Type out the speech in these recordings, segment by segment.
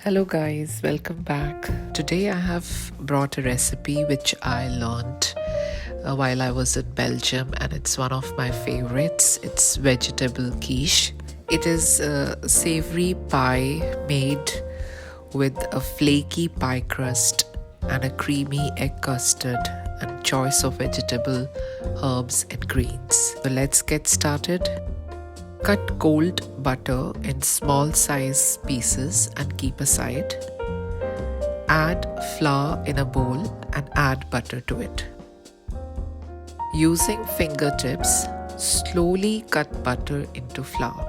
Hello guys, welcome back. Today I have brought a recipe which I learned while I was in Belgium, and it's one of my favorites. It's vegetable quiche. It is a savory pie made with a flaky pie crust and a creamy egg custard and choice of vegetable, herbs and greens. So let's get started. Cut cold butter in small size pieces and keep aside. Add flour in a bowl and add butter to it. Using fingertips, slowly cut butter into flour.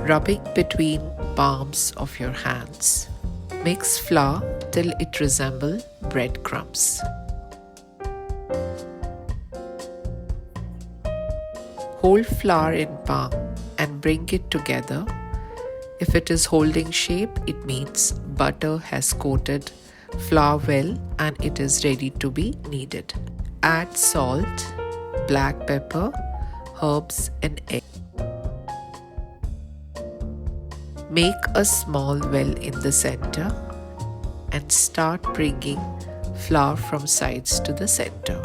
Rubbing between palms of your hands. Mix flour till it resembles breadcrumbs. Hold flour in palm and bring it together. If it is holding shape, it means butter has coated flour well and it is ready to be kneaded. Add salt, black pepper, herbs and egg. Make a small well in the center and start bringing flour from sides to the center.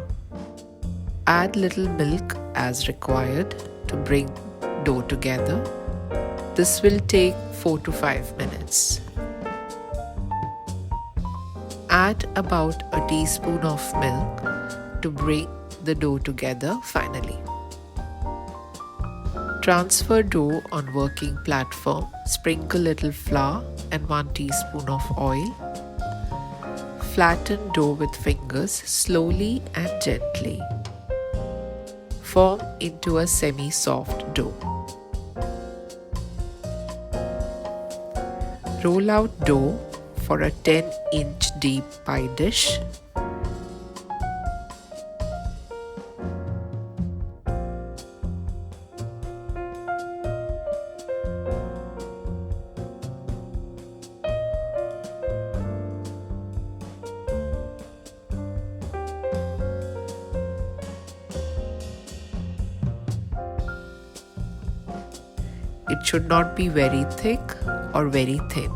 Add little milk as required to bring dough together. This will take 4 to 5 minutes. Add about a teaspoon of milk to bring the dough together finally. Transfer dough on working platform. Sprinkle little flour and 1 teaspoon of oil. Flatten dough with fingers slowly and gently. Form into a semi-soft dough. Roll out dough for a 10-inch deep pie dish. It should not be very thick or very thin.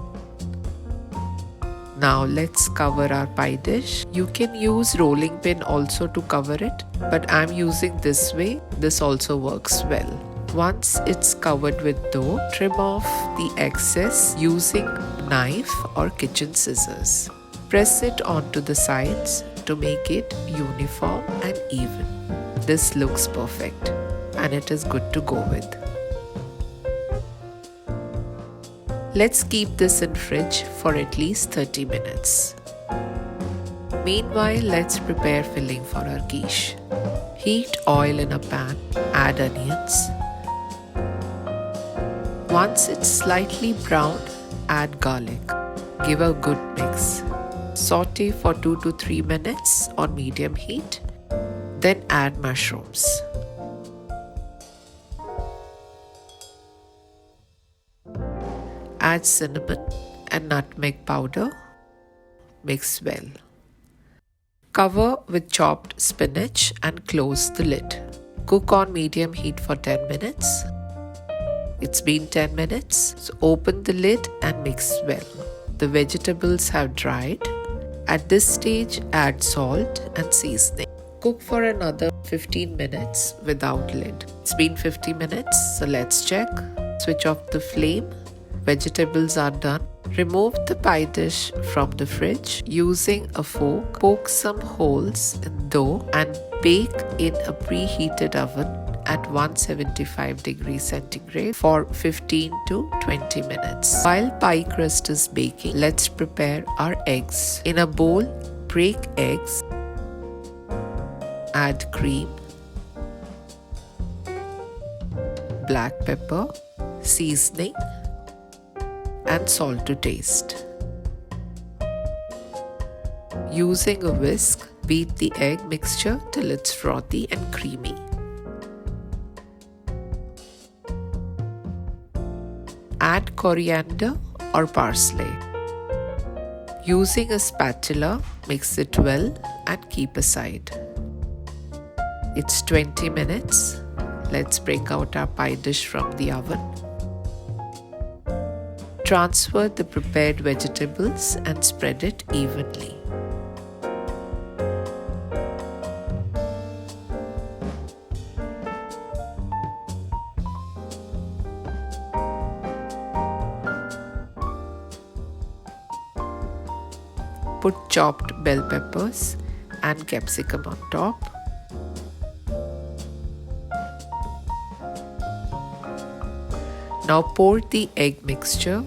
Now let's cover our pie dish. You can use rolling pin also to cover it, but I'm using this way. This also works well. Once it's covered with dough, trim off the excess using knife or kitchen scissors. Press it onto the sides to make it uniform and even. This looks perfect and it is good to go with. Let's keep this in fridge for at least 30 minutes. Meanwhile, let's prepare filling for our quiche. Heat oil in a pan, add onions. Once it's slightly browned, add garlic. Give a good mix. Saute for 2 to 3 minutes on medium heat. Then add mushrooms. Add cinnamon and nutmeg powder. Mix well. Cover with chopped spinach and close the lid. Cook on medium heat for 10 minutes. It's been 10 minutes, so open the lid and mix well. The vegetables have dried. At this stage, add salt and seasoning. Cook for another 15 minutes without lid. It's been 50 minutes, so let's check. Switch off the flame. Vegetables are done. Remove the pie dish from the fridge. Using a fork, poke some holes in dough and bake in a preheated oven at 175 degrees centigrade for 15 to 20 minutes. While pie crust is baking, let's prepare our eggs. In a bowl, break eggs. Add cream, black pepper, seasoning, and salt to taste. Using a whisk, beat the egg mixture till it's frothy and creamy. Add coriander or parsley. Using a spatula, mix it well and keep aside. It's 20 minutes. Let's bring out our pie dish from the oven. Transfer the prepared vegetables and spread it evenly. Put chopped bell peppers and capsicum on top. Now pour the egg mixture.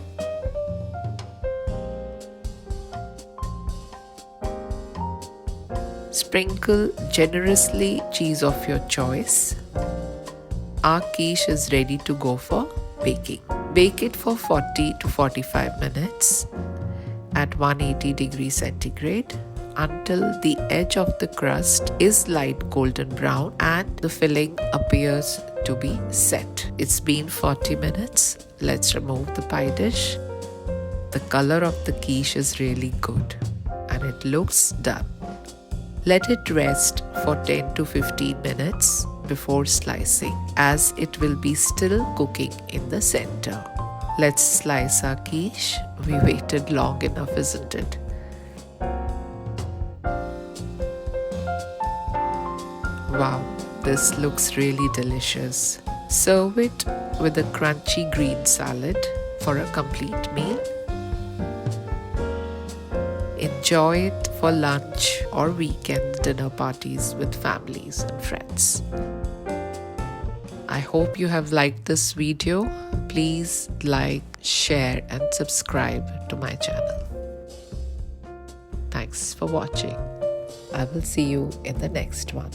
Sprinkle generously cheese of your choice. Our quiche is ready to go for baking. Bake it for 40 to 45 minutes at 180 degrees centigrade until the edge of the crust is light golden brown and the filling appears to be set. It's been 40 minutes. Let's remove the pie dish. The color of the quiche is really good and it looks done. Let it rest for 10 to 15 minutes before slicing, as it will be still cooking in the center. Let's slice our quiche. We waited long enough, isn't it? Wow, this looks really delicious. Serve it with a crunchy green salad for a complete meal. Enjoy it for lunch or weekend dinner parties with families and friends. I hope you have liked this video. Please like, share and subscribe to my channel. Thanks for watching. I will see you in the next one.